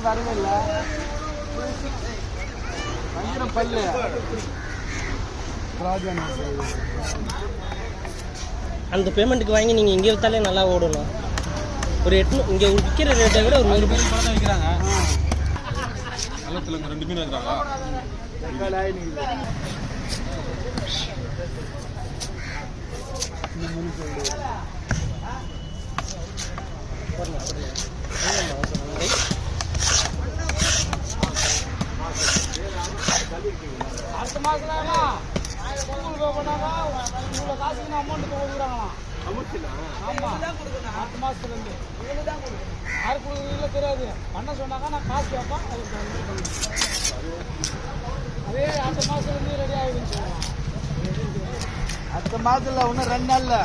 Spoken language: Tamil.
வரவில்லை வஞ்சிரம் பல்லு அந்த பேமெண்ட்டுக்கு வாங்கி நீங்கள் இங்கே விற்றாலே நல்லா ஓடணும். ஒரு 800 இங்கே விற்கிற ரேட்டை விட ஒரு 100 ரூபாய் தான் விற்கிறாங்க. நல்லத்தில் 2 மீன் வைக்கிறாங்க. அடுத்த மாதம் பண்ணாங்க இவ்வளோ காசுக்கு அமௌண்ட் கொடுக்குறாங்களாம். ஆமாம், அடுத்த மாதத்துலேருந்து யாரு கொடுக்குறீங்களோ தெரியாது. பண்ண சொன்னாங்க, நான் காசு கேட்பேன். அதே அடுத்த மாதத்துலேருந்து ரெடி ஆகிடுன்னு சொல்லுவாங்க. அடுத்த மாதத்தில் இன்னும் 2 நாளில்